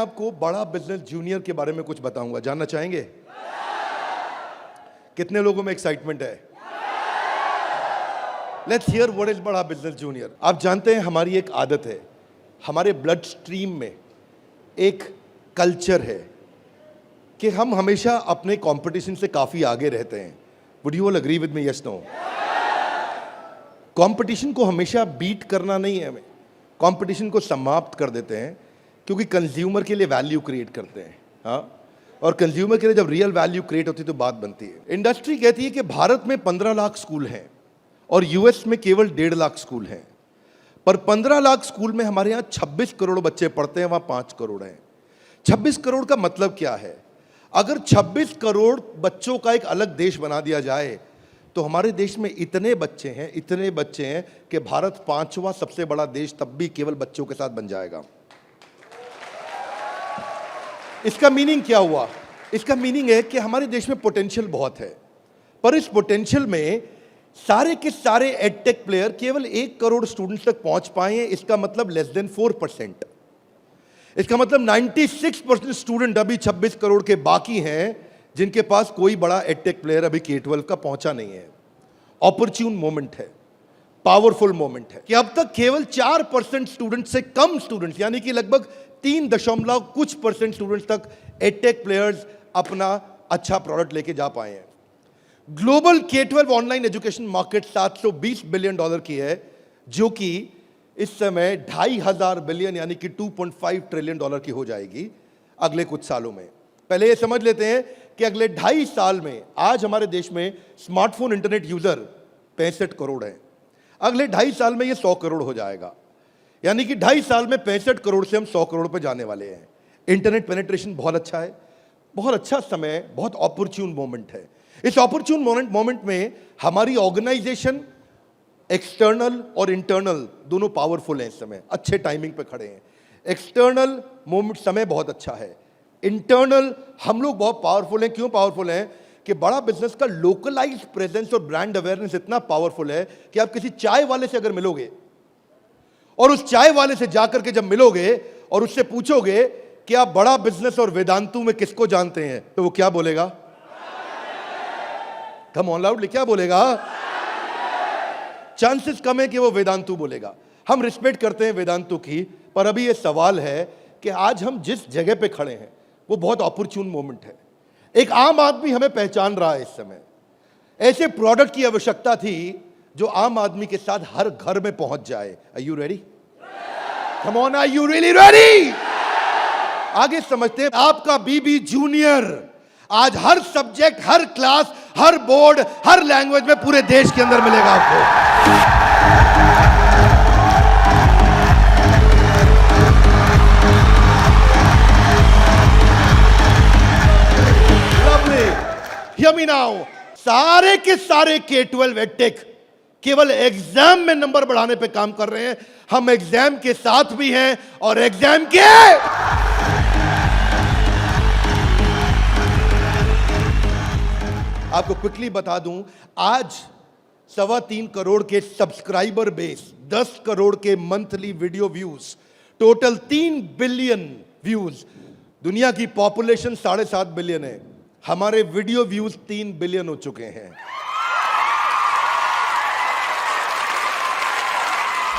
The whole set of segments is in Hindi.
आपको बड़ा बिजनेस जूनियर के बारे में कुछ बताऊंगा, जानना चाहेंगे? कितने लोगों में एक्साइटमेंट है? लेट्स हियर व्हाट इज बड़ा बिजनेस जूनियर। आप जानते हैं हमारी एक आदत है, हमारे ब्लड स्ट्रीम में एक कल्चर है कि हम हमेशा अपने कंपटीशन से काफी आगे रहते हैं। Would you all agree with me? Yes, no? Competition को हमेशा बीट करना नहीं है, हमें कंपटीशन को समाप्त कर देते हैं, क्योंकि कंज्यूमर के लिए वैल्यू क्रिएट करते हैं। हाँ, और कंज्यूमर के लिए जब रियल वैल्यू क्रिएट होती है तो बात बनती है। इंडस्ट्री कहती है कि भारत में 15 लाख स्कूल हैं और यूएस में केवल 1.5 लाख स्कूल हैं, पर 15 लाख स्कूल में हमारे यहाँ 26 करोड़ बच्चे पढ़ते हैं, वहाँ 5 करोड़ हैं। 26 करोड़ का मतलब क्या है? अगर 26 करोड़ बच्चों का एक अलग देश बना दिया जाए तो हमारे देश में इतने बच्चे हैं कि भारत 5वां सबसे बड़ा देश तब भी केवल बच्चों के साथ बन जाएगा। इसका मीनिंग क्या हुआ? इसका मीनिंग है कि हमारे देश में पोटेंशियल बहुत है, पर इस पोटेंशियल में सारे के सारे एडटेक प्लेयर केवल 1 करोड़ स्टूडेंट्स तक पहुंच पाए हैं। इसका मतलब लेस देन 4%। इसका मतलब 96% स्टूडेंट अभी 26 करोड़ के बाकी हैं जिनके पास कोई बड़ा एडटेक प्लेयर अभी K-12 का पहुंचा नहीं है। ऑपर्च्यून मोमेंट है, पावरफुल मोमेंट है कि अब तक केवल 4% स्टूडेंट से कम स्टूडेंट्स, यानी कि लगभग 3% स्टूडेंट्स तक एडटेक प्लेयर्स अपना अच्छा प्रोडक्ट लेके जा पाए हैं। Global K-12 online education market $720 billion की है, जो कि इस समय 2,500 बिलियन यानी कि $2.5 ट्रिलियन की हो जाएगी अगले कुछ सालों में। पहले ये समझ लेते हैं कि अगले 2.5 साल में आज हमारे देश में स्मार्टफोन इंटरनेट यूजर 65 करोड़ हैं। अगले 2.5 साल में ये 100 करोड़ हो जाएगा, यानी कि 2.5 साल में 65 करोड़ से हम 100 करोड़ पे जाने वाले हैं। इंटरनेट पेनिट्रेशन बहुत अच्छा है, बहुत अच्छा समय, बहुत ऑपर्च्यून मोमेंट है। इस ऑपर्च्यून मोमेंट में हमारी ऑर्गेनाइजेशन एक्सटर्नल और इंटरनल दोनों पावरफुल हैं। इस समय अच्छे टाइमिंग पे खड़े हैं। एक्सटर्नल मोमेंट समय बहुत अच्छा है, इंटरनल हम लोग बहुत पावरफुल हैं। क्यों पावरफुल हैं? कि बड़ा बिजनेस का लोकलाइज्ड प्रेजेंस और ब्रांड अवेयरनेस इतना पावरफुल है कि आप किसी चाय वाले से अगर मिलोगे और उस चाय वाले से जाकर के जब मिलोगे और उससे पूछोगे कि आप बड़ा बिजनेस और वेदांतु में किसको जानते हैं, तो वो क्या बोलेगा? कम ऑन लाउडली, क्या बोलेगा? चांसेस कम है कि वो वेदांतु बोलेगा। हम रिस्पेक्ट करते हैं वेदांतु की, पर अभी ये सवाल है कि आज हम जिस जगह पे खड़े हैं वो बहुत ऑपर्च्यून मोमेंट है। एक आम आदमी हमें पहचान रहा है इस समय। ऐसे प्रोडक्ट की आवश्यकता थी जो आम आदमी के साथ हर घर में पहुंच जाए। Are you ready? Come on, are you really ready? आगे समझते हैं। आपका बीबी जूनियर आज हर सब्जेक्ट, हर क्लास, हर बोर्ड, हर लैंग्वेज में पूरे देश के अंदर मिलेगा आपको। Hear me now. सारे के सारे K-12 एडटेक केवल एग्जाम में नंबर बढ़ाने पे काम कर रहे हैं। हम एग्जाम के साथ भी हैं और एग्जाम के आपको क्विकली बता दूं, आज 3.25 करोड़ के सब्सक्राइबर बेस, 10 करोड़ के monthly video views, total 3 billion views. दुनिया की पॉपुलेशन 7.5 बिलियन है, हमारे वीडियो व्यूज 3 बिलियन हो चुके हैं।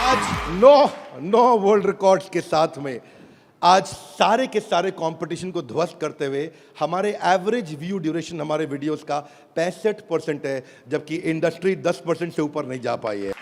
आज 9 वर्ल्ड रिकॉर्ड्स के साथ में आज सारे के सारे कंपटीशन को ध्वस्त करते हुए हमारे एवरेज व्यू ड्यूरेशन हमारे वीडियोस का 65% है, जबकि इंडस्ट्री 10% से ऊपर नहीं जा पाई है।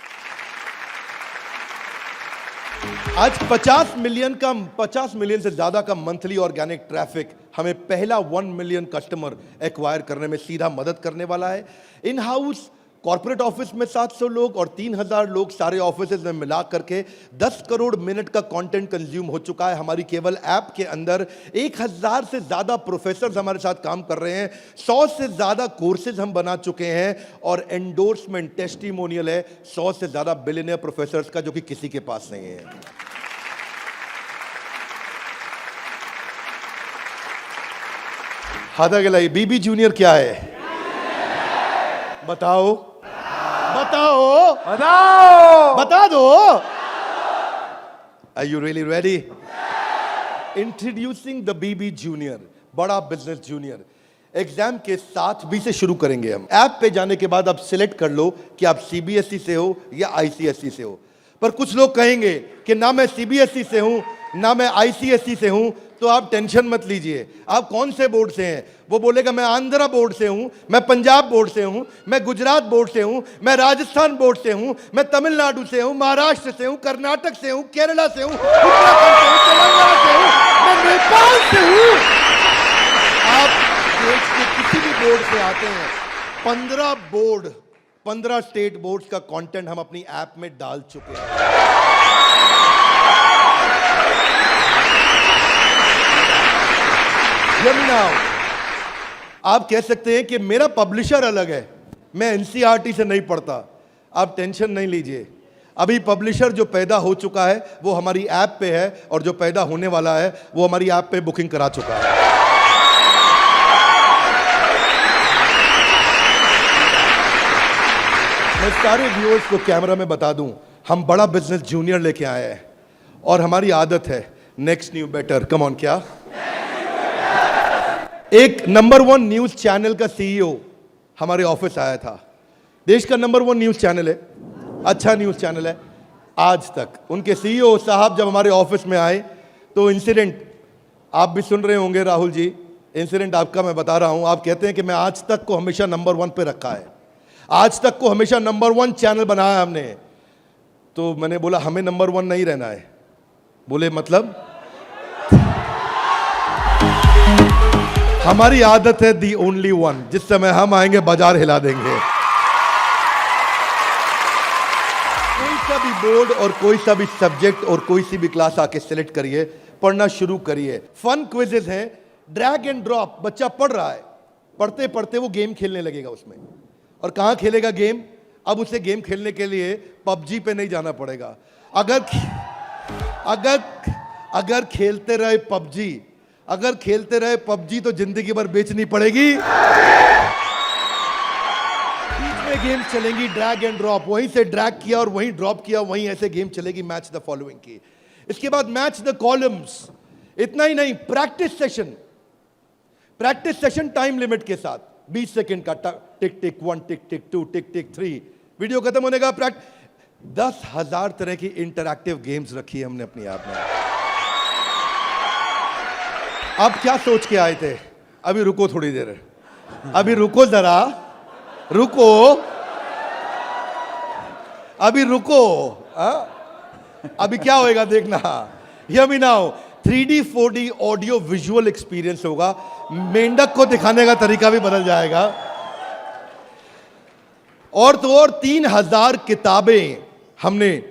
आज 50 मिलियन से ज्यादा का मंथली ऑर्गेनिक ट्रैफिक हमें पहला 1 मिलियन कस्टमर एक्वायर करने में सीधा मदद करने वाला है। इन हाउस कॉर्पोरेट ऑफिस में 700 लोग और 3,000 लोग सारे ऑफिस में मिला करके 10 करोड़ मिनट का कंटेंट कंज्यूम हो चुका है। हमारी केवल ऐप के अंदर 1,000 से ज्यादा प्रोफेसर्स हमारे साथ काम कर रहे हैं, 100 से ज्यादा कोर्सेज हम बना चुके हैं और एंडोर्समेंट टेस्टिमोनियल है 100 से ज्यादा बिलियनियर प्रोफेसर्स का, जो कि किसी के पास नहीं है। हाथा गलाई बीबी जूनियर क्या है? बताओ बताओ बताओ, बता दो। Are you really ready? Introducing the BB junior, बड़ा बिजनेस जूनियर। एग्जाम के साथ बी से शुरू करेंगे हम। ऐप पे जाने के बाद आप सिलेक्ट कर लो कि आप सीबीएसई से हो या आईसीएसई से हो। पर कुछ लोग कहेंगे कि ना मैं सीबीएसई से हूं ना मैं आईसीएसई से हूं, तो आप टेंशन मत लीजिए। आप कौन से बोर्ड से हैं? वो बोलेगा मैं आंध्रा बोर्ड से हूं, मैं पंजाब बोर्ड से हूं, मैं गुजरात बोर्ड से हूं, मैं राजस्थान बोर्ड से हूं, मैं तमिलनाडु से हूं, महाराष्ट्र से हूं, कर्नाटक से हूं, केरला से हूं, उत्तराखंड से हूं, तेलंगाना से हूं, मैं नेपाल से हूं। आप देश के किसी भी बोर्ड से आते हैं, 15 स्टेट बोर्ड्स का कंटेंट हम अपनी ऐप में डाल चुके हैं। आप कह सकते हैं कि मेरा पब्लिशर अलग है, मैं एनसीईआरटी से नहीं पढ़ता। आप टेंशन नहीं लीजिए, अभी पब्लिशर जो पैदा हो चुका है वो हमारी ऐप पे है, और जो पैदा होने वाला है वो हमारी ऐप पे बुकिंग करा चुका है। मैं सारे व्यूअर्स को कैमरा में बता दूं, हम बड़ा बिजनेस जूनियर लेके आए हैं, और हमारी आदत है next new better. Come on, क्या एक नंबर 1 न्यूज चैनल का सीईओ हमारे ऑफिस आया था। देश का नंबर 1 न्यूज चैनल है, अच्छा न्यूज चैनल है। आज तक उनके सीईओ साहब जब हमारे ऑफिस में आए तो इंसिडेंट आप भी सुन रहे होंगे राहुल जी, इंसिडेंट आपका मैं बता रहा हूं। आप कहते हैं कि मैं आज तक को हमेशा नंबर 1 पे रखा है, आज तक को हमेशा नंबर 1 चैनल बनाया हमने। तो मैंने बोला हमें नंबर 1 नहीं रहना है। बोले मतलब? हमारी आदत है दी ओनली वन, जिस समय हम आएंगे बाजार हिला देंगे। कोई सा भी बोर्ड और कोई सा भी सब्जेक्ट और कोई सी भी क्लास आके सिलेक्ट करिए, पढ़ना शुरू करिए। फन क्विजेस हैं, ड्रैग एंड ड्रॉप। बच्चा पढ़ रहा है, पढ़ते पढ़ते वो गेम खेलने लगेगा उसमें। और कहां खेलेगा गेम? अब उसे गेम खेलने के लिए पबजी पे नहीं जाना पड़ेगा। अगर खेलते रहे पबजी, अगर खेलते रहे पबजी तो जिंदगी भर बेचनी पड़ेगी। बीच में गेम चलेंगी ड्रैग एंड ड्रॉप, वहीं से ड्रैग किया और वहीं ड्रॉप किया, वहीं ऐसे गेम चलेगी मैच द फॉलोइंग की। इसके बाद मैच द कॉलम्स। इतना ही नहीं, प्रैक्टिस सेशन टाइम लिमिट के साथ 20 सेकंड का, टिक टिक 1, टिक टिक 2, टिक टिक 3, वीडियो खत्म होने का 10,000 तरह की इंटरैक्टिव गेम्स रखी है हमने अपनी ऐप में। आप क्या सोच के आए थे? अभी रुको थोड़ी देर, अभी रुको जरा, रुको, अभी रुको। अभी क्या होएगा देखना। Hear me now, 3D 4D audio visual experience होगा। मेंढक को दिखाने का तरीका भी बदल जाएगा। और तो और 3000 किताबें हमने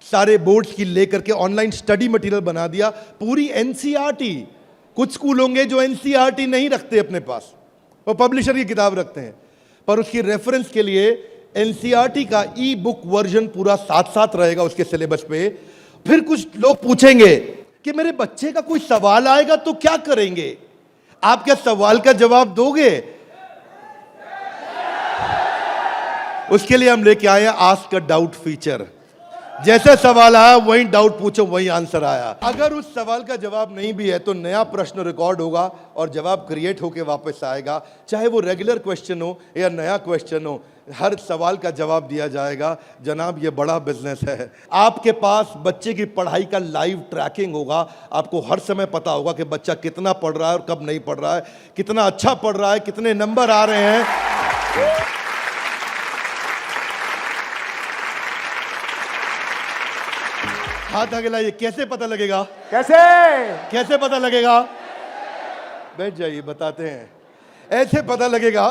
सारे बोर्ड्स की लेकर के ऑनलाइन स्टडी मटेरियल बना दिया, पूरी एनसीईआरटी। कुछ स्कूल होंगे जो एनसीईआरटी नहीं रखते अपने पास, वो पब्लिशर की किताब रखते हैं, पर उसकी रेफरेंस के लिए एनसीईआरटी का ई बुक वर्जन पूरा साथ साथ रहेगा उसके सिलेबस पे। फिर कुछ लोग पूछेंगे कि मेरे बच्चे का कोई सवाल आएगा तो क्या करेंगे? आप क्या सवाल का जवाब दोगे? उसके लिए हम लेके आए हैं आस्क अ डाउट फीचर। जैसे सवाल आया वही डाउट पूछो, वही आंसर आया। अगर उस सवाल का जवाब नहीं भी है तो नया प्रश्न रिकॉर्ड होगा और जवाब क्रिएट होके वापस आएगा। चाहे वो रेगुलर क्वेश्चन हो या नया क्वेश्चन हो, हर सवाल का जवाब दिया जाएगा। जनाब, ये बड़ा बिजनेस है। आपके पास बच्चे की पढ़ाई का लाइव ट्रैकिंग होगा। आपको हर समय पता होगा कि बच्चा कितना पढ़ रहा है और कब नहीं पढ़ रहा है, कितना अच्छा पढ़ रहा है, कितने नंबर आ रहे हैं। हाथ आगे लाइए। कैसे पता लगेगा? कैसे पता लगेगा? बैठ जाइए, बताते हैं। ऐसे पता लगेगा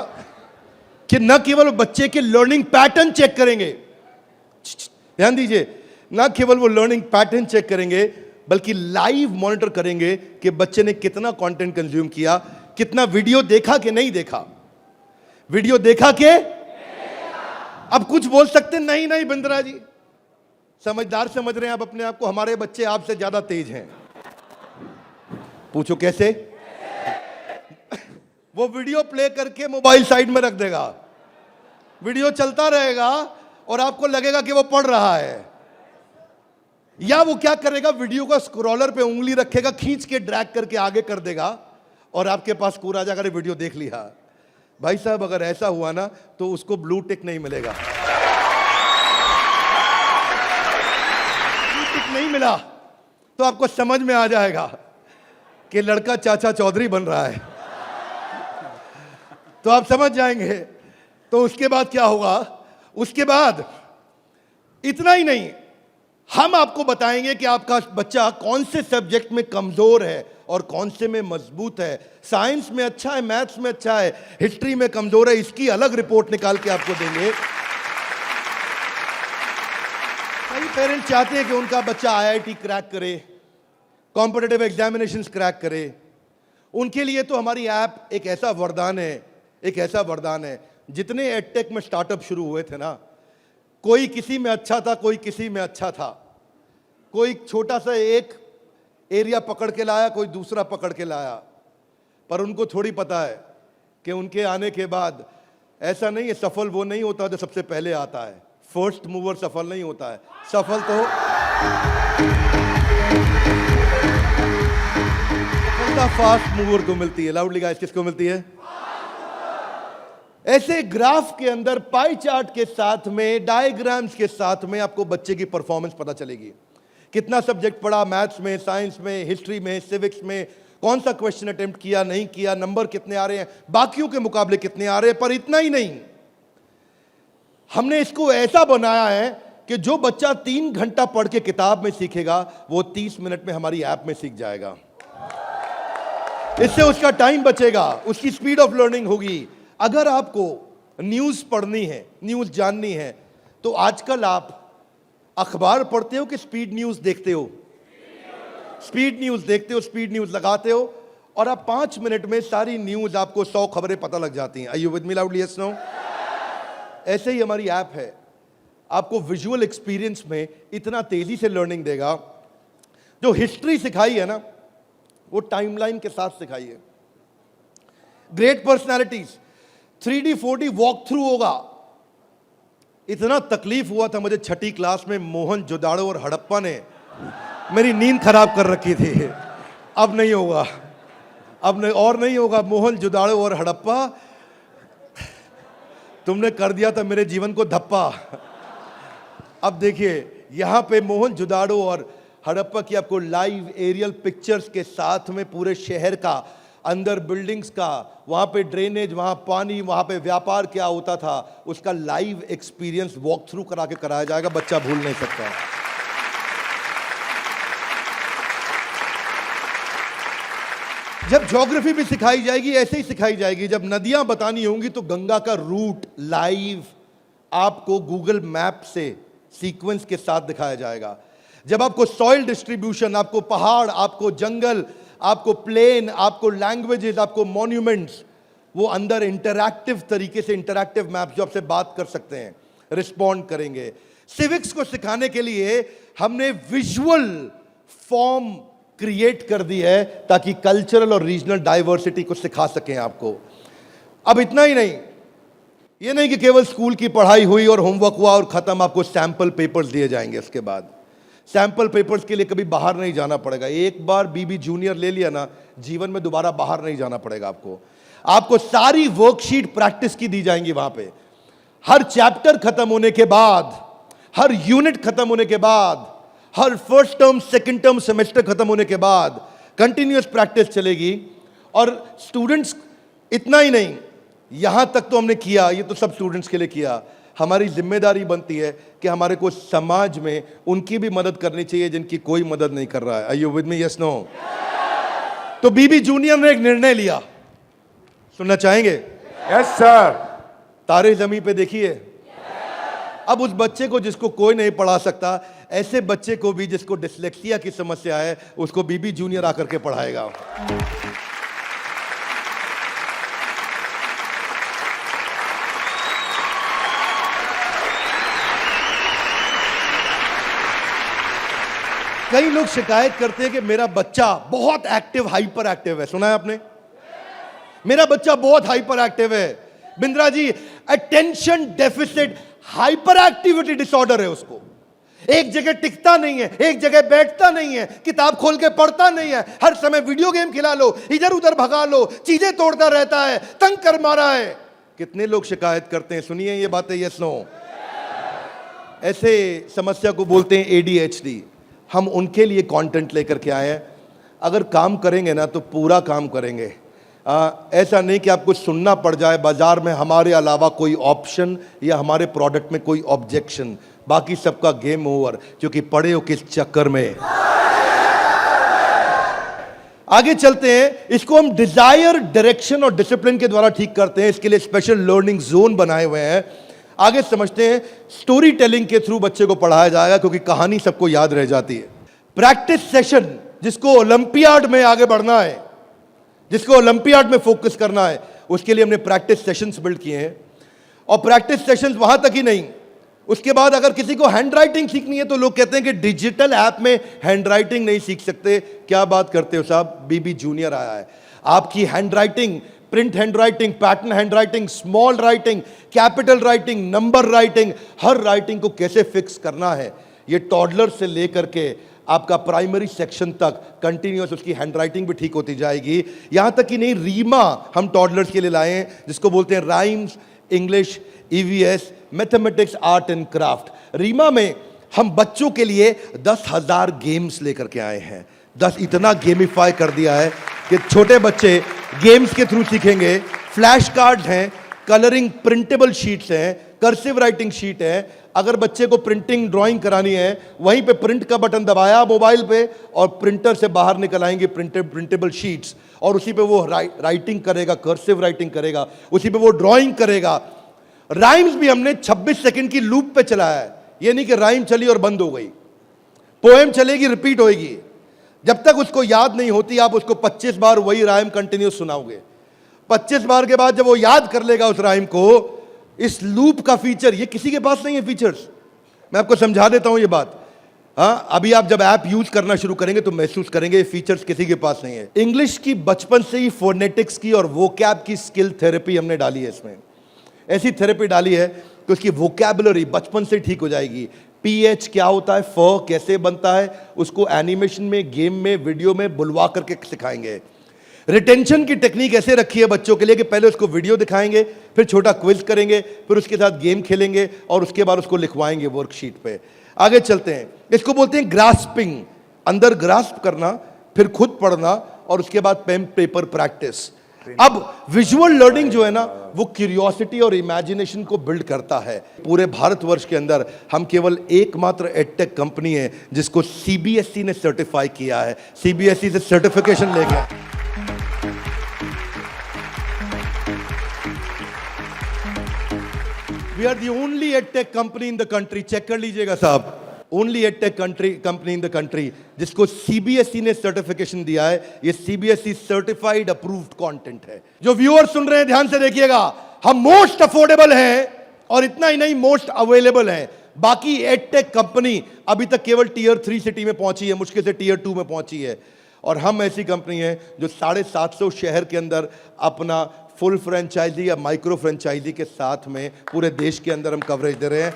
कि न केवल बच्चे के लर्निंग पैटर्न चेक करेंगे, ध्यान दीजिए, न केवल वो लर्निंग पैटर्न चेक करेंगे बल्कि लाइव मॉनिटर करेंगे कि बच्चे ने कितना कंटेंट कंज्यूम किया, कितना वीडियो देखा कि नहीं देखा, वीडियो देखा कि। अब कुछ बोल सकते नहीं, नहीं बिंद्रा जी, समझदार समझ रहे हैं आप अपने आप को, हमारे बच्चे आपसे ज्यादा तेज हैं। पूछो कैसे? वो वीडियो प्ले करके मोबाइल साइड में रख देगा, वीडियो चलता रहेगा और आपको लगेगा कि वो पढ़ रहा है। या वो क्या करेगा, वीडियो का स्क्रॉलर पे उंगली रखेगा, खींच के ड्रैग करके आगे कर देगा और आपके पास स्कोर आ जाएगा, वीडियो देख लिया। भाई साहब अगर ऐसा हुआ ना तो उसको ब्लू टिक नहीं मिलेगा। ब्लू टिक नहीं मिला तो आपको समझ में आ जाएगा कि लड़का चाचा चौधरी बन रहा है, तो आप समझ जाएंगे। तो उसके बाद क्या होगा, उसके बाद इतना ही नहीं, हम आपको बताएंगे कि आपका बच्चा कौन से सब्जेक्ट में कमजोर है और कौन से में मजबूत है। साइंस में अच्छा है, मैथ्स में अच्छा है, हिस्ट्री में कमजोर है, इसकी अलग रिपोर्ट निकाल के आपको देंगे। कई पेरेंट्स चाहते हैं कि उनका बच्चा आईआईटी क्रैक करे, कॉम्पिटिटिव एग्जामिनेशंस क्रैक करे। उनके लिए तो हमारी ऐप एक ऐसा वरदान है, एक ऐसा वरदान है। जितने एडटेक में स्टार्टअप शुरू हुए थे ना, कोई किसी में अच्छा था, कोई किसी में अच्छा था। कोई छोटा सा एक एरिया पकड़ के लाया, कोई दूसरा पकड़ के लाया, पर उनको थोड़ी पता है कि उनके आने के बाद ऐसा नहीं है, सफल वो नहीं होता जो सबसे पहले आता है। फर्स्ट मूवर सफल नहीं होता है, सफल तो सफलता फास्ट मूवर को मिलती है। लाउडली गाइस, किसको मिलती है? ऐसे ग्राफ के अंदर पाई चार्ट के साथ में, डायग्राम्स के साथ में आपको बच्चे की परफॉर्मेंस पता चलेगी। कितना सब्जेक्ट पढ़ा, मैथ्स में, साइंस में, हिस्ट्री में, सिविक्स में, कौन सा क्वेश्चन अटेम्प्ट किया, नहीं किया, नंबर कितने आ रहे हैं, बाकियों के मुकाबले कितने आ रहे हैं। पर इतना ही नहीं, हमने इसको ऐसा बनाया है कि जो बच्चा 3 घंटा पढ़ के किताब में सीखेगा, वो 30 मिनट में हमारी ऐप में सीख जाएगा। इससे उसका टाइम बचेगा, उसकी स्पीड ऑफ लर्निंग होगी। अगर आपको न्यूज़ पढ़नी है, न्यूज़ जाननी है, तो आजकल आप अखबार पढ़ते हो कि स्पीड न्यूज़ देखते हो? स्पीड न्यूज़ देखते हो, स्पीड न्यूज़ लगाते हो और आप 5 मिनट में सारी न्यूज़, आपको 100 खबरें पता लग जाती हैं। Are you with me loudly? Yes, no? ऐसे ही हमारी ऐप है, आपको विजुअल एक्सपीरियंस में इतना तेजी से लर्निंग देगा। जो हिस्ट्री सिखाई है ना, वो टाइमलाइन के साथ सिखाई है। Great personalities 3D 4D walk through होगा। इतना तकलीफ हुआ था मुझे 6ठी क्लास में, मोहन जोदाड़ो और हड़प्पा ने मेरी नींद खराब कर रखी थी। अब नहीं होगा, अब नहीं, और नहीं होगा। मोहन जोदाड़ो और हड़प्पा, तुमने कर दिया था मेरे जीवन को धप्पा। अब देखिए, यहां पे मोहन जोदाड़ो और हड़प्पा की आपको लाइव एरियल पिक्चर्स के साथ में पूरे शहर का, अंदर बिल्डिंग्स का, वहां पे ड्रेनेज, वहां पानी, वहां पे व्यापार क्या होता था, उसका लाइव एक्सपीरियंस वॉक थ्रू करा के कराया जाएगा। बच्चा भूल नहीं सकता। जब ज्योग्राफी भी सिखाई जाएगी, ऐसे ही सिखाई जाएगी। जब नदियां बतानी होंगी तो गंगा का रूट लाइव आपको गूगल मैप से सीक्वेंस के साथ दिखाया जाएगा। जब आपको सॉइल डिस्ट्रीब्यूशन, आपको पहाड़, आपको जंगल, आपको प्लेन, आपको लैंग्वेजेस, आपको मॉन्यूमेंट्स, वो अंदर इंटरैक्टिव तरीके से, इंटरैक्टिव मैप जो आपसे बात कर सकते हैं, रिस्पॉन्ड करेंगे। सिविक्स को सिखाने के लिए हमने विजुअल फॉर्म क्रिएट कर दी है ताकि कल्चरल और रीजनल डाइवर्सिटी को सिखा सकें आपको। अब इतना ही नहीं, ये नहीं कि केवल स्कूल की पढ़ाई हुई और होमवर्क हुआ और खत्म। आपको सैंपल पेपर्स दिए जाएंगे। इसके बाद सैंपल पेपर्स के लिए कभी बाहर नहीं जाना पड़ेगा। एक बार बीबी जूनियर ले लिया ना, जीवन में दोबारा बाहर नहीं जाना पड़ेगा आपको सारी वर्कशीट प्रैक्टिस की दी जाएंगी वहां पे। हर चैप्टर खत्म होने के बाद, हर यूनिट खत्म होने के बाद, हर first term, second term, semester खत्म होने के बाद कंटिन्यूअस प्रैक्टिस चलेगी। और स्टूडेंट्स, इतना ही नहीं, यहां तक तो हमने किया, ये तो सब स्टूडेंट्स के लिए किया। हमारी जिम्मेदारी बनती है कि हमारे को समाज में उनकी भी मदद करनी चाहिए जिनकी कोई मदद नहीं कर रहा है। Are you with me? Yes, no? तो बीबी जूनियर ने एक निर्णय लिया, सुनना चाहेंगे? Yes sir. तारे जमीन पे देखिए। अब उस बच्चे को जिसको कोई नहीं पढ़ा सकता, ऐसे बच्चे को भी जिसको डिसलेक्सिया की समस्या है, उसको बीबी जूनियर आकर के पढ़ाएगा। कई लोग शिकायत करते हैं कि मेरा बच्चा बहुत एक्टिव, हाइपर एक्टिव है। सुना है आपने? मेरा बच्चा बहुत हाइपर एक्टिव है। Bindra ji, attention deficit hyperactivity disorder है उसको। एक जगह टिकता नहीं है, एक जगह बैठता नहीं है, किताब खोल के पढ़ता नहीं है, हर समय वीडियो गेम खिला लो, इधर उधर भगा लो, चीजें तोड़ता रहता है, तंग कर मारा है। कितने लोग शिकायत करते हैं, सुनिए ये बातें, यस नो। ऐसे समस्या को बोलते हैं एडीएचडी। हम उनके लिए कंटेंट लेकर के आए हैं। अगर काम करेंगे ना तो पूरा काम करेंगे। ऐसा नहीं कि आपको सुनना पड़ जाए बाजार में हमारे अलावा कोई ऑप्शन या हमारे प्रोडक्ट में कोई ऑब्जेक्शन, बाकी सबका गेम ओवर, क्योंकि पड़े हो किस चक्कर में। आगे चलते हैं। इसको हम डिजायर, डायरेक्शन और डिसिप्लिन के द्वारा ठीक करते हैं। इसके लिए स्पेशल लर्निंग जोन बनाए हुए हैं। आगे समझते हैं। स्टोरी टेलिंग के थ्रू बच्चे को पढ़ाया जाएगा, क्योंकि कहानी सबको याद रह जाती है। प्रैक्टिस सेशन, जिसको ओलंपियाड में आगे बढ़ना है, जिसको ओलंपियाड में फोकस करना है, उसके लिए हमने प्रैक्टिस सेशंस बिल्ड किए हैं। और प्रैक्टिस सेशंस वहां तक ही नहीं, उसके बाद अगर किसी को हैंड राइटिंग सीखनी है तो लोग कहते हैं कि डिजिटल ऐप में हैंड राइटिंग नहीं सीख सकते। क्या बात करते हो साहब, बीबी जूनियर आया है। आपकी handwriting, print handwriting, pattern handwriting, small writing, capital writing, number writing, हर राइटिंग को कैसे फिक्स करना है, ये टॉडलर से लेकर के आपका प्राइमरी सेक्शन तक कंटिन्यूअस उसकी हैंडराइटिंग भी ठीक होती जाएगी। यहां तक कि नहीं, रीमा हम टॉडलर्स के लिए लाए हैं, जिसको बोलते हैं rhymes, English, EVS, mathematics, art and craft. Reema में हम बच्चों के लिए 10,000 गेम्स लेकर के आए हैं। 10 इतना गेमिफाई कर दिया है कि छोटे बच्चे गेम्स के थ्रू सीखेंगे। फ्लैश कार्ड्स हैं, कलरिंग प्रिंटेबल शीट्स हैं, कर्सिव राइटिंग शीट है। अगर बच्चे को प्रिंटिंग ड्राइंग करानी है, वहीं पे प्रिंट का बटन दबाया मोबाइल पे और प्रिंटर से बाहर निकल आएंगे प्रिंटेबल शीट्स, और उसी पे वो राइटिंग करेगा, कर्सिव राइटिंग करेगा, उसी पे वो ड्राइंग करेगा। राइम्स भी हमने 26 सेकंड की लूप पे चलाया है। ये नहीं कि राइम चली और बंद हो गई। पोएम चलेगी, रिपीट होएगी। जब तक उसको याद नहीं होती, आप उसको 25 बार वही राइम कंटिन्यूस सुनाओगे। 25 बार के बाद जब वो याद कर लेगा उस राइम को, इस लूप का फीचर, ये किसी के पास नहीं है फीचर्स। मैं आपको समझा देता हूं ये बात। अभी आप जब ऐप यूज करना शुरू करेंगे तो महसूस करेंगे ये फीचर्स किसी के पास नहीं है। इंग्लिश की बचपन से ही फोनेटिक्स की और वोकैब की स्किल थेरेपी हमने डाली है इसमें। ऐसी थेरेपी डाली है कि उसकी वोकैबुलरी बचपन से ठीक हो जाएगी। पीएच क्या होता है, फ कैसे बनता है, उसको एनिमेशन में, गेम में, वीडियो में बुलवा करके सिखाएंगे। रिटेंशन की टेक्निक ऐसे रखी है बच्चों के लिए कि पहले उसको वीडियो दिखाएंगे, फिर छोटा क्विज करेंगे, फिर उसके साथ गेम खेलेंगे और उसके बाद उसको लिखवाएंगे वर्कशीट पे। आगे चलते हैं। इसको बोलते हैं ग्रास्पिंग, अंदर ग्रास्प करना, फिर खुद पढ़ना और उसके बाद पेन पेपर प्रैक्टिस। अब विजुअल लर्निंग जो है ना, वो क्यूरियोसिटी और इमेजिनेशन को बिल्ड करता है। पूरे भारतवर्ष के अंदर हम केवल एकमात्र एडटेक कंपनी है जिसको सीबीएसई ने सर्टिफाई किया है। सीबीएसई से सर्टिफिकेशन ले गया। We are the only edtech company in the country, check कर लीजिएगा साहब, only edtech company in the country जिसको सीबीएसई ने सर्टिफिकेशन दिया है। ये सीबीएसई सर्टिफाइड अप्रूव्ड कंटेंट है। जो व्यूअर सुन रहे हैं ध्यान से देखिएगा, हम मोस्ट अफोर्डेबल हैं और इतना ही नहीं, मोस्ट अवेलेबल हैं। बाकी एडटेक कंपनी अभी तक केवल टीयर 3 सिटी में पहुंची है, मुश्किल से टीयर 2 में पहुंची है। और हम ऐसी कंपनी है जो 750 शहर के अंदर अपना फुल फ्रेंचाइजी या माइक्रो फ्रेंचाइजी के साथ में पूरे देश के अंदर हम कवरेज दे रहे हैं।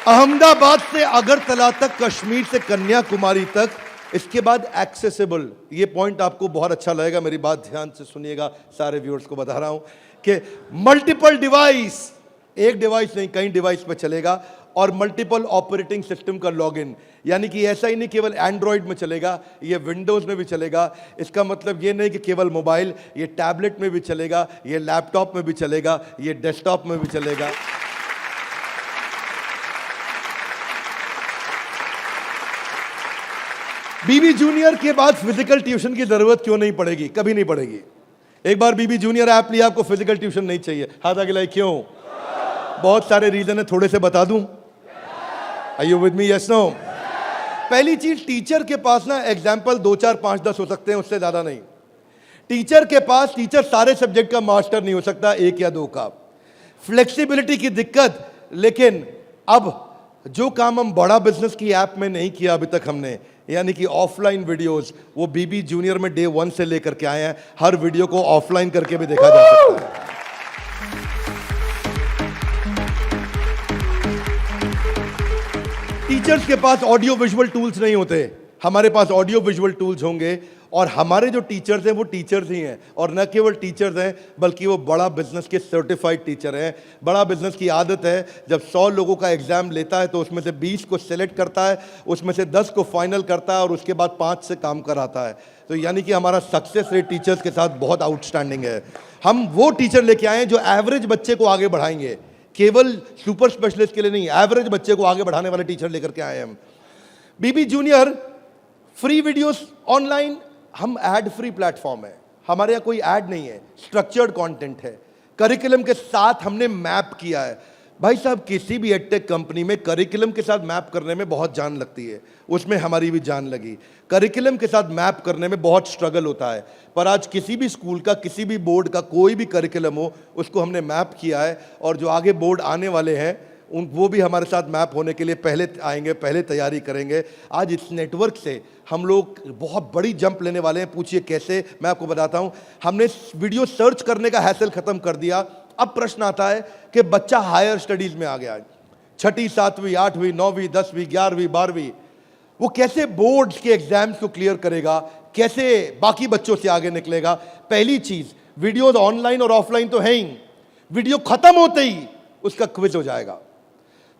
अहमदाबाद से अगरतला तक, कश्मीर से कन्याकुमारी तक, इसके बाद एक्सेसिबल। ये पॉइंट आपको बहुत अच्छा लगेगा, मेरी बात ध्यान से सुनिएगा, सारे व्यूअर्स को बता रहा हूं कि मल्टीपल डिवाइस, एक डिवाइस नहीं कई डिवाइस पे चलेगा, और मल्टीपल ऑपरेटिंग सिस्टम का लॉगिन। यानी कि ऐसा ही नहीं केवल एंड्रॉइड में चलेगा, ये विंडोज में भी चलेगा। इसका मतलब ये नहीं कि केवल मोबाइल, ये टैबलेट में भी चलेगा, ये लैपटॉप में भी चलेगा, ये डेस्कटॉप में भी चलेगा। बीबी जूनियर के बाद फिजिकल ट्यूशन की जरूरत क्यों नहीं पड़ेगी? कभी नहीं पड़ेगी। एक बार बीबी जूनियर ऐप लिया, आपको फिजिकल ट्यूशन नहीं चाहिए। हाथ आगे लाइए, क्यों? बहुत सारे रीजन है, थोड़े से बता दूं। Are you with me? Yes no? पहली चीज, टीचर के पास ना एग्जाम्पल 2, 4, 5, 10 हो सकते हैं, उससे ज्यादा नहीं। टीचर के पास, टीचर सारे सब्जेक्ट का मास्टर नहीं हो सकता, 1 या 2 का। फ्लेक्सिबिलिटी की दिक्कत। लेकिन अब जो काम हम बड़ा बिजनेस की ऐप में नहीं किया अभी तक हमने, यानी कि ऑफलाइन वीडियोस, वो बीबी जूनियर में डे 1 से लेकर के आए हैं। हर वीडियो को ऑफलाइन करके भी देखा जा सकता है। टीचर्स के पास ऑडियो विजुअल टूल्स नहीं होते, हमारे पास ऑडियो विजुअल टूल्स होंगे। और हमारे जो टीचर्स हैं वो टीचर्स ही हैं, और न केवल टीचर्स हैं बल्कि वो बड़ा बिजनेस के सर्टिफाइड टीचर हैं। बड़ा बिजनेस की आदत है, जब 100 लोगों का एग्जाम लेता है तो उसमें से 20 को सेलेक्ट करता है, उसमें से 10 को फाइनल करता है और उसके बाद 5 से काम कराता है। तो यानी कि हमारा सक्सेस रेट टीचर्स के साथ बहुत आउटस्टैंडिंग है। हम वो टीचर लेके आए हैं जो एवरेज बच्चे को आगे बढ़ाएंगे, केवल सुपर स्पेशलिस्ट के लिए नहीं, एवरेज बच्चे को आगे बढ़ाने वाले टीचर लेकर के आए हैं हम। बीबी जूनियर फ्री वीडियोस ऑनलाइन, हम एड फ्री प्लेटफॉर्म है, हमारे यहाँ कोई ऐड नहीं है, स्ट्रक्चर्ड कंटेंट है, करिकुलम के साथ हमने मैप किया है। भाई साहब, किसी भी एडटेक कंपनी में करिकुलम के साथ मैप करने में बहुत जान लगती है, उसमें हमारी भी जान लगी। करिकुलम के साथ मैप करने में बहुत स्ट्रगल होता है, पर आज किसी भी स्कूल का, किसी भी बोर्ड का कोई भी करिकुलम हो, उसको हमने मैप किया है। और जो आगे बोर्ड आने वाले हैं वो भी हमारे साथ मैप होने के लिए पहले आएंगे, पहले तैयारी करेंगे। आज इस नेटवर्क से हम लोग बहुत बड़ी जंप लेने वाले हैं। पूछिए कैसे, मैं आपको बताता हूं। हमने वीडियो सर्च करने का हैसल खत्म कर दिया। अब प्रश्न आता है कि बच्चा हायर स्टडीज में आ गया है, 6ठी 7वीं 8वीं 9वीं 10वीं 11वीं 12वीं, वो कैसे बोर्ड्स के एग्जाम्स को क्लियर करेगा, कैसे बाकी बच्चों से आगे निकलेगा। पहली चीज, वीडियोज ऑनलाइन और ऑफलाइन तो है ही, वीडियो खत्म होते ही उसका क्विज हो जाएगा,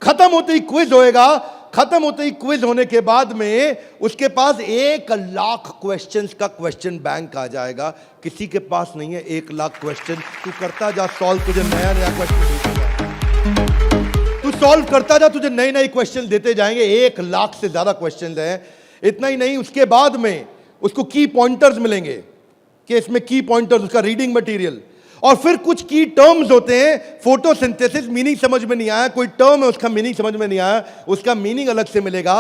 खत्म होते ही क्विज होएगा। खत्म होते ही क्विज होने के बाद में उसके पास 1 लाख क्वेश्चंस का क्वेश्चन बैंक आ जाएगा। किसी के पास नहीं है 1 लाख क्वेश्चन। तू करता जा सॉल्व, तुझे नया नया क्वेश्चन, तू सॉल्व करता जा, तुझे नए नए क्वेश्चन देते जाएंगे। 1 लाख से ज्यादा क्वेश्चन हैं। इतना ही नहीं, उसके बाद में उसको की पॉइंटर्स मिलेंगे कि इसमें की पॉइंटर्स, उसका रीडिंग मटेरियल, और फिर कुछ की टर्म्स होते हैं। फोटोसिंथेसिस मीनिंग समझ में नहीं आया, कोई टर्म है उसका मीनिंग समझ में नहीं आया, उसका मीनिंग अलग से मिलेगा।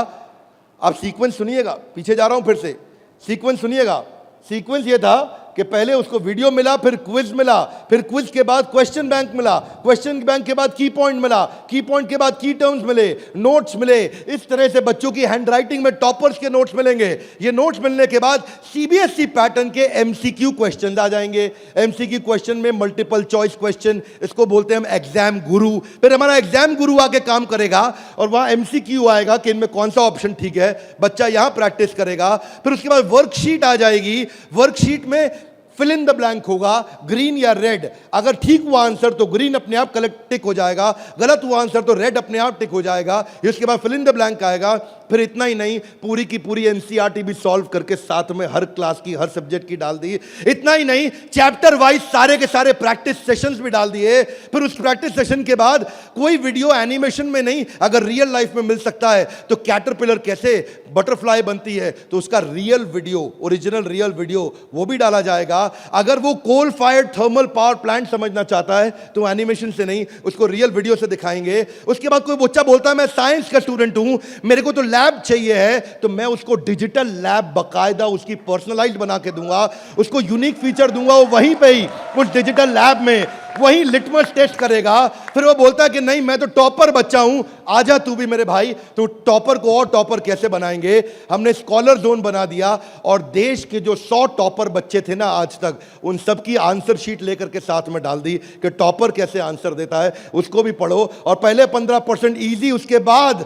आप सीक्वेंस सुनिएगा, पीछे जा रहा हूं फिर से, सीक्वेंस सुनिएगा। सीक्वेंस ये था कि पहले उसको वीडियो मिला, फिर क्विज मिला, फिर क्विज के बाद क्वेश्चन बैंक मिला, क्वेश्चन बैंक के बाद की पॉइंट मिला, की पॉइंट के बाद की टर्म्स मिले, नोट्स मिले। इस तरह से बच्चों की हैंडराइटिंग में टॉपर्स के नोट्स मिलेंगे। ये नोट्स मिलने के बाद सीबीएसई पैटर्न के एमसीक्यू क्वेश्चन आ जाएंगे। एमसीक्यू क्वेश्चन में मल्टीपल चॉइस क्वेश्चन, इसको बोलते हैं हम एग्जाम गुरु। फिर हमारा एग्जाम गुरु आके काम करेगा और वहां एमसीक्यू आएगा कि इनमें कौन सा ऑप्शन ठीक है, बच्चा यहां प्रैक्टिस करेगा। फिर उसके बाद वर्कशीट आ जाएगी, वर्कशीट में फिल इन द ब्लैंक होगा, ग्रीन या रेड। अगर ठीक हुआ आंसर तो ग्रीन अपने आप कलेक्ट टिक हो जाएगा, गलत हुआ आंसर तो रेड अपने आप टिक हो जाएगा। इसके बाद फिल इन द ब्लैंक आएगा। फिर इतना ही नहीं, पूरी की पूरी एनसीईआरटी भी सॉल्व करके साथ में हर क्लास की, हर सब्जेक्ट की डाल दी। इतना ही नहीं, चैप्टर वाइज सारे के सारे प्रैक्टिस सेशंस भी डाल दिए। फिर उस प्रैक्टिस सेशन के बाद कोई वीडियो एनिमेशन में नहीं, अगर रियल लाइफ में मिल सकता है तो कैटरपिलर कैसे बटरफ्लाई बनती है तो उसका real video, original real video वो भी डाला जाएगा। अगर वो coal fired thermal power plant समझना चाहता है तो एनिमेशन से नहीं, उसको रियल वीडियो से दिखाएंगे। उसके बाद कोई बच्चा बोलता है मैं साइंस का स्टूडेंट हूं, मेरे को तो लैब चाहिए है, तो मैं उसको डिजिटल लैब बकायदा उसकी पर्सनलाइज्ड बना के दूंगा, उसको यूनिक फीचर दूंगा। वो वहीं पे ही उस डिजिटल लैब में वही लिटमस टेस्ट करेगा। फिर वो बोलता है कि नहीं मैं तो टॉपर बच्चा हूं, आजा तू भी मेरे भाई। तो टॉपर को और टॉपर कैसे बनाएंगे, हमने स्कॉलर जोन बना दिया और देश के जो 100 टॉपर बच्चे थे ना आज तक, उन सबकी आंसर शीट लेकर के साथ में डाल दी कि टॉपर कैसे आंसर देता है, उसको भी पढ़ो। और पहले 15% इजी, उसके बाद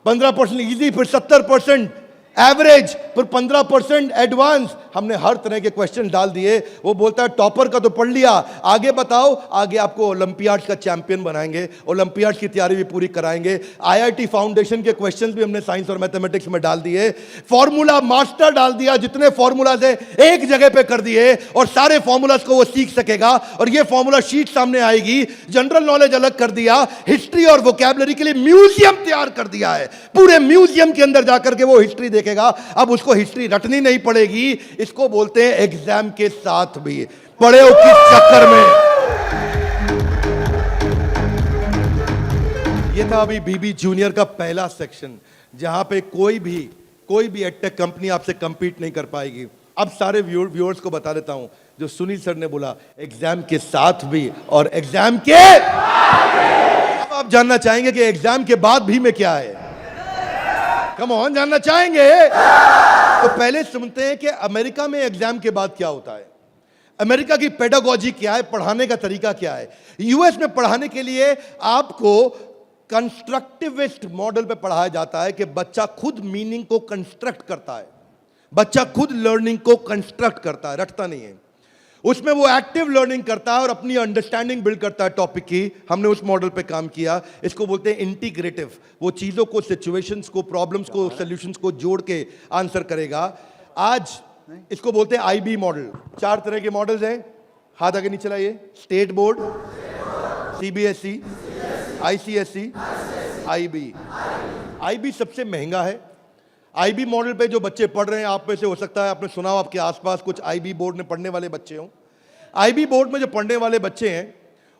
15% इजी, फिर 70% एवरेज, फिर 15% एडवांस। हमने हर तरह के क्वेश्चन डाल दिए। वो बोलता है टॉपर का तो पढ़ लिया, आगे बताओ। आगे आपको ओलंपियाड्स का चैंपियन बनाएंगे, ओलंपियाड्स की तैयारी भी पूरी कराएंगे। आईआईटी फाउंडेशन के क्वेश्चंस भी हमने साइंस और मैथमेटिक्स में डाल दिए। फॉर्मूला मास्टर डाल दिया, जितने फॉर्मूलाज है एक जगह पे कर दिए और सारे फॉर्मूलाज को वो सीख सकेगा। और ये फॉर्मूला शीट सामने आएगी। जनरल नॉलेज अलग कर दिया, हिस्ट्री और वोकैबुलरी के लिए म्यूजियम तैयार कर दिया है। पूरे म्यूजियम के अंदर जाकर के वो हिस्ट्री देखेगा। अब उसको हिस्ट्री रटनी नहीं पड़ेगी। इसको बोलते हैं एग्जाम के साथ भी पढ़े हो किस चक्कर में। ये था अभी बीबी जूनियर का पहला सेक्शन, जहां पे कोई भी एडटेक कंपनी आपसे कंपीट नहीं कर पाएगी। अब सारे व्यूअर्स को बता देता हूं, जो सुनील सर ने बोला एग्जाम के साथ भी और एग्जाम के, अब आप जानना चाहेंगे कि एग्जाम के बाद भी में क्या है। कम ऑन, जानना चाहेंगे तो पहले सुनते हैं कि अमेरिका में एग्जाम के बाद क्या होता है, अमेरिका की पेडागोजी क्या है, पढ़ाने का तरीका क्या है। यूएस में पढ़ाने के लिए आपको कंस्ट्रक्टिविस्ट मॉडल पे पढ़ाया जाता है कि बच्चा खुद मीनिंग को कंस्ट्रक्ट करता है, बच्चा खुद लर्निंग को कंस्ट्रक्ट करता है, रटता नहीं है। उसमें वो एक्टिव लर्निंग करता है और अपनी अंडरस्टैंडिंग बिल्ड करता है टॉपिक की। हमने उस मॉडल पे काम किया। इसको बोलते हैं इंटीग्रेटिव। वो चीजों को, सिचुएशंस को, प्रॉब्लम्स को, सॉल्यूशंस को जोड़ के आंसर करेगा। आज इसको बोलते हैं आईबी मॉडल। 4 तरह के मॉडल्स हैं, हाथ आगे नीचे लाइए। State board, CBSE, ICSE, IB. IB सबसे महंगा है। आईबी मॉडल पे जो बच्चे पढ़ रहे हैं, आप में से हो सकता है आपने सुना हो, आपके आसपास कुछ आईबी बोर्ड में पढ़ने वाले बच्चे हों। आईबी बोर्ड में जो पढ़ने वाले बच्चे हैं,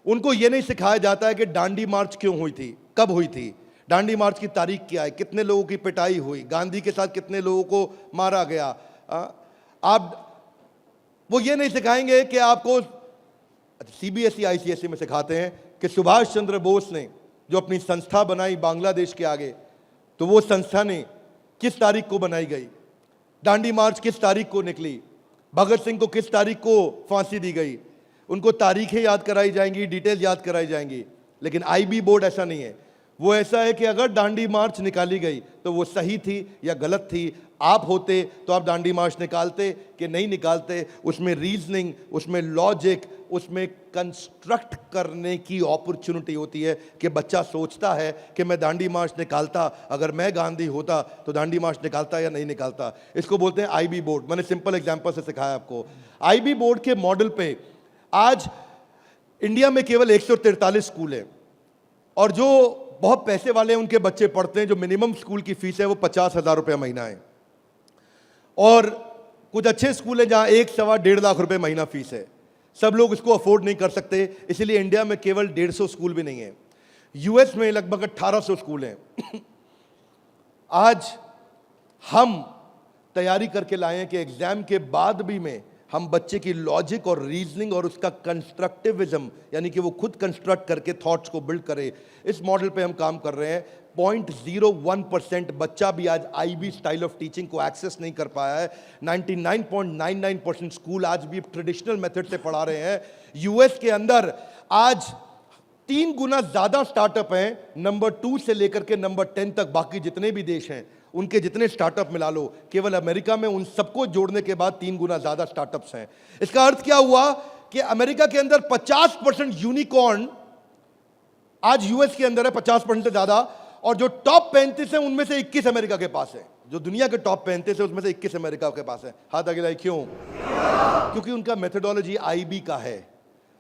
उनको ये नहीं सिखाया जाता है कि डांडी मार्च क्यों हुई थी, कब हुई थी, डांडी मार्च की तारीख क्या है, कितने लोगों की पिटाई हुई, गांधी के साथ कितने लोगों को मारा गया। वो ये नहीं सिखाएंगे कि आपको, सीबीएसई आईसीएसई में सिखाते हैं कि सुभाष चंद्र बोस ने जो अपनी संस्था बनाई बांग्लादेश के आगे, तो वो संस्था ने किस तारीख को बनाई गई, डांडी मार्च किस तारीख को निकली, भगत सिंह को किस तारीख को फांसी दी गई। उनको तारीखें याद कराई जाएंगी, डिटेल याद कराई जाएंगी। लेकिन आईबी बोर्ड ऐसा नहीं है। वो ऐसा है कि अगर डांडी मार्च निकाली गई तो वो सही थी या गलत थी। आप होते तो आप डांडी मार्च निकालते कि नहीं निकालते। उसमें रीजनिंग, उसमें लॉजिक, उसमें कंस्ट्रक्ट करने की अपॉर्चुनिटी होती है कि बच्चा सोचता है कि मैं डांडी मार्च निकालता, अगर मैं गांधी होता तो डांडी मार्च निकालता या नहीं निकालता। इसको बोलते हैं आईबी बोर्ड। मैंने सिंपल एग्जांपल से सिखाया आपको। आईबी बोर्ड के मॉडल पे आज इंडिया में केवल 143 स्कूल हैं, और जो बहुत पैसे वाले हैं उनके बच्चे पढ़ते हैं। जो मिनिमम स्कूल की फीस है वो 50,000 रुपये महीना है, और कुछ अच्छे स्कूल हैं जहां 1-1.25 लाख रुपए महीना फीस है। सब लोग इसको अफोर्ड नहीं कर सकते, इसीलिए इंडिया में केवल 150 स्कूल भी नहीं है। यूएस में लगभग 1800 स्कूल हैं। आज हम तैयारी करके लाए हैं कि एग्जाम के बाद भी में हम बच्चे की लॉजिक और रीजनिंग और उसका कंस्ट्रक्टिविज्म, यानी कि वो खुद कंस्ट्रक्ट करके थॉट्स को बिल्ड करे, इस मॉडल पे हम काम कर रहे हैं। 0.01% बच्चा भी आज आईबी स्टाइल ऑफ टीचिंग को एक्सेस नहीं कर पाया है। 99.99% स्कूल आज भी ट्रेडिशनल मेथड से पढ़ा रहे हैं। यूएस के अंदर आज 3 गुना ज्यादा स्टार्टअप हैं, नंबर 2 से लेकर के नंबर 10 तक। बाकी जितने भी देश हैं उनके जितने स्टार्टअप मिला लो, केवल अमेरिका में उन सबको जोड़ने के बाद 3 गुना ज्यादा स्टार्टअप्स हैं। इसका अर्थ क्या हुआ कि अमेरिका के अंदर 50% यूनिकॉर्न आज यूएस के अंदर है, 50% से ज्यादा। और जो टॉप 35 है उनमें से 21 अमेरिका के पास है। जो दुनिया के टॉप 35 है उसमें से 21 अमेरिका के पास है। हाथ आगे लाइए। क्यों? क्योंकि उनका मेथोडोलॉजी आईबी का है।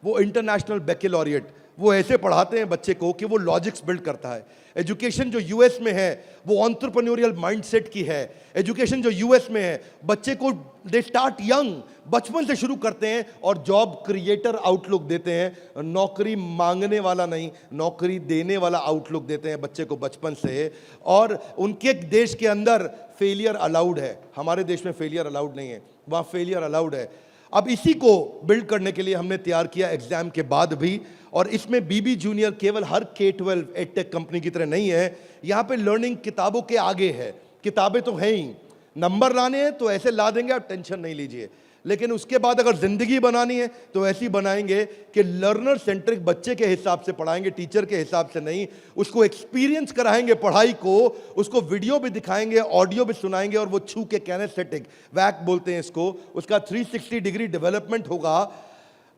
वो इंटरनेशनल बैकलॉरिएट, वो ऐसे पढ़ाते हैं बच्चे को कि वो लॉजिक्स बिल्ड करता है। एजुकेशन जो यूएस में है वो एंटरप्रेन्योरियल माइंडसेट की है। एजुकेशन जो यूएस में है, बच्चे को दे स्टार्ट यंग, बचपन से शुरू करते हैं और जॉब क्रिएटर आउटलुक देते हैं। नौकरी मांगने वाला नहीं, नौकरी देने वाला आउटलुक देते हैं बच्चे को बचपन से। और उनके देश के अंदर फेलियर अलाउड है, हमारे देश में फेलियर अलाउड नहीं है, वहाँ फेलियर अलाउड है। अब इसी को बिल्ड करने के लिए हमने तैयार किया एग्जाम के बाद भी। और इसमें बीबी जूनियर केवल हर K-12 एडटेक कंपनी की तरह नहीं है। यहाँ पे लर्निंग किताबों के आगे है। किताबें तो हैं ही, नंबर लाने हैं तो ऐसे ला देंगे, आप टेंशन नहीं लीजिए। लेकिन उसके बाद अगर जिंदगी बनानी है तो ऐसी बनाएंगे कि लर्नर सेंट्रिक बच्चे के हिसाब से पढ़ाएंगे, टीचर के हिसाब से नहीं। उसको एक्सपीरियंस कराएंगे पढ़ाई को, उसको वीडियो भी दिखाएंगे, ऑडियो भी सुनाएंगे, और वो छू के कैनेस्थेटिक, वैक बोलते हैं इसको, उसका 360 डिग्री डेवलपमेंट होगा।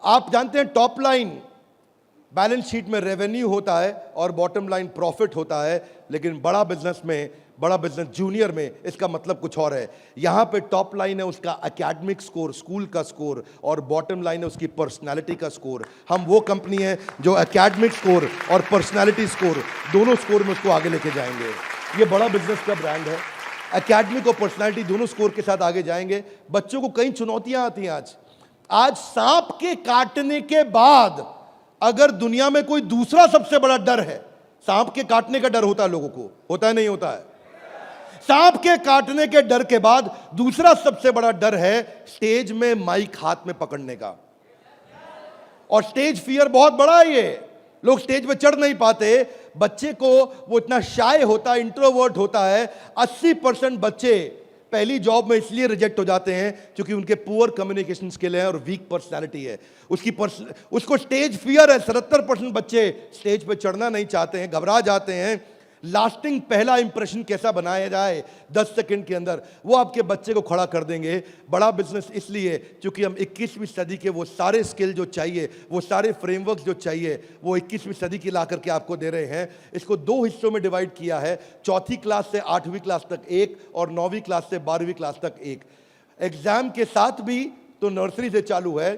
आप जानते हैं टॉप लाइन बैलेंस शीट में रेवेन्यू होता है और बॉटम लाइन प्रॉफिट होता है, लेकिन बड़ा बिजनेस जूनियर में इसका मतलब कुछ और है। यहां पे टॉप लाइन है उसका एकेडमिक स्कोर, स्कूल का स्कोर, और बॉटम लाइन है उसकी पर्सनालिटी का स्कोर। हम वो कंपनी है जो एकेडमिक स्कोर और पर्सनालिटी स्कोर, दोनों स्कोर में उसको आगे लेके जाएंगे। ये बड़ा बिजनेस का ब्रांड है। एकेडमिक और पर्सनालिटी दोनों स्कोर के साथ आगे जाएंगे। बच्चों को कई चुनौतियां आती हैं। आज सांप के काटने के बाद अगर दुनिया में कोई दूसरा सबसे बड़ा डर है, सांप के काटने का डर होता है लोगों को, होता है नहीं होता है? सांप के काटने के डर के बाद दूसरा सबसे बड़ा डर है स्टेज में माइक हाथ में पकड़ने का। और स्टेज फियर बहुत बड़ा है। ये लोग स्टेज पे चढ़ नहीं पाते। बच्चे को वो इतना शाय होता है, इंट्रोवर्ट होता है। 80% बच्चे पहली जॉब में इसलिए रिजेक्ट हो जाते हैं क्योंकि उनके पुअर कम्युनिकेशन स्किल है और वीक पर्सनालिटी है। उसको स्टेज फियर है। 77% बच्चे स्टेज पे चढ़ना नहीं चाहते हैं, घबरा जाते हैं। लास्टिंग पहला इंप्रेशन कैसा बनाया जाए 10 सेकंड के अंदर, वो आपके बच्चे को खड़ा कर देंगे। बड़ा बिजनेस इसलिए क्योंकि हम 21वीं सदी के वो सारे स्किल जो चाहिए, वो सारे फ्रेमवर्क जो चाहिए, वो 21वीं सदी की ला करके आपको दे रहे हैं। इसको 2 हिस्सों में डिवाइड किया है, चौथी क्लास से 8वीं क्लास तक एक और 9वीं क्लास से 12वीं क्लास तक एक। एग्जाम के साथ भी तो नर्सरी से चालू है,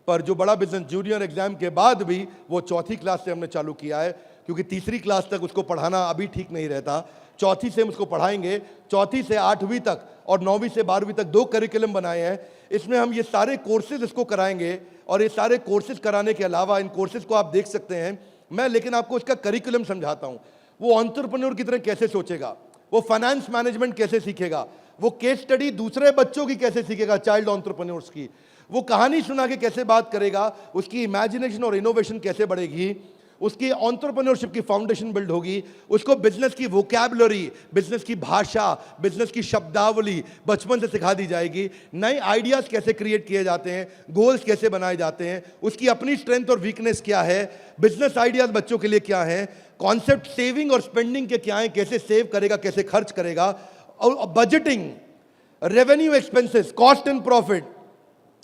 पर जो बड़ा बिजनेस जूनियर एग्जाम के बाद भी वो चौथी क्लास से हमने चालू किया है, क्योंकि तीसरी क्लास तक उसको पढ़ाना अभी ठीक नहीं रहता। चौथी से हम उसको पढ़ाएंगे, चौथी से 8वीं तक और 9वीं से 12वीं तक 2 करिकुलम बनाए हैं। इसमें हम ये सारे कोर्सेज इसको कराएंगे और ये सारे कोर्सेज कराने के अलावा इन कोर्सेज को आप देख सकते हैं मैं, लेकिन आपको इसका करिकुलम समझाता हूँ। वो एंटरप्रेन्योर की तरह कैसे सोचेगा, वो फाइनेंस मैनेजमेंट कैसे सीखेगा, वो केस स्टडी दूसरे बच्चों की कैसे सीखेगा, चाइल्ड एंटरप्रेन्योर्स की, वो कहानी सुना के कैसे बात करेगा, उसकी इमेजिनेशन और इनोवेशन कैसे बढ़ेगी, उसकी एंटरप्रेन्योरशिप की फाउंडेशन बिल्ड होगी, उसको बिजनेस की वोकैबुलरी, बिजनेस की भाषा, बिजनेस की शब्दावली बचपन से सिखा दी जाएगी। नए आइडियाज कैसे क्रिएट किए जाते हैं, गोल्स कैसे बनाए जाते हैं, उसकी अपनी स्ट्रेंथ और वीकनेस क्या है, बिजनेस आइडियाज बच्चों के लिए क्या है, कॉन्सेप्ट सेविंग और स्पेंडिंग के क्या है, कैसे सेव करेगा, कैसे खर्च करेगा, और budgeting, revenue expenses, cost and profit,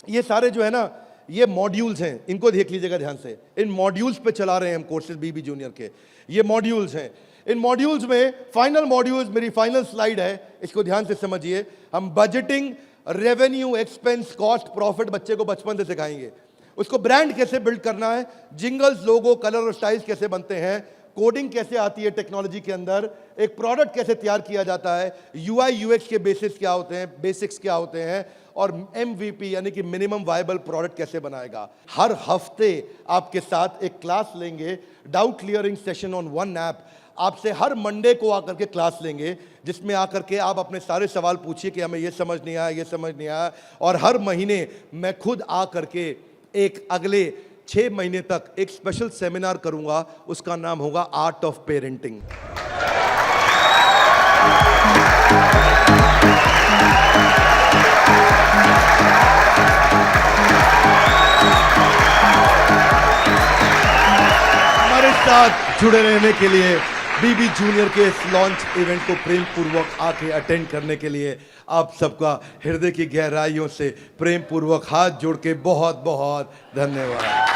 ये सारे जो है ना ये मॉड्यूल्स हैं, इनको देख लीजिएगा ध्यान से। इन मॉड्यूल्स पे चला रहे हैं हम कोर्सेज बीबी जूनियर के, ये मॉड्यूल्स हैं। इन मॉड्यूल्स में फाइनल मॉड्यूल्स, मेरी फाइनल स्लाइड है, इसको ध्यान से समझिए। हम budgeting, revenue, expense, cost, profit बच्चे को बचपन से सिखाएंगे। उसको ब्रांड कैसे बिल्ड करना है, जिंगल्स, लोगो, कलर और स्टाइल्स कैसे बनते हैं, कोडिंग कैसे आती है टेक्नोलॉजी के अंदर, एक प्रोडक्ट कैसे तैयार किया जाता है, यूआई यूएक्स के बेसिक्स क्या होते हैं, बेसिक्स क्या होते हैं, और एमवीपी यानी कि मिनिमम वायबल प्रोडक्ट कैसे बनाएगा। हर हफ्ते आपके साथ एक क्लास लेंगे, doubt clearing session on one app. आपसे हर मंडे को आकर के क्लास लेंगे, जिसमें आकर के आप अपने सारे सवाल पूछिए कि हमें ये समझ नहीं आया, ये समझ नहीं आया। और हर महीने मैं खुद आकर के एक अगले 6 महीने तक एक स्पेशल सेमिनार करूंगा, उसका नाम होगा आर्ट ऑफ पेरेंटिंग। हमारे साथ जुड़े रहने के लिए, बीबी जूनियर के इस लॉन्च इवेंट को प्रेम पूर्वक आके अटेंड करने के लिए आप सबका हृदय की गहराइयों से प्रेम पूर्वक हाथ जोड़ के बहुत बहुत धन्यवाद।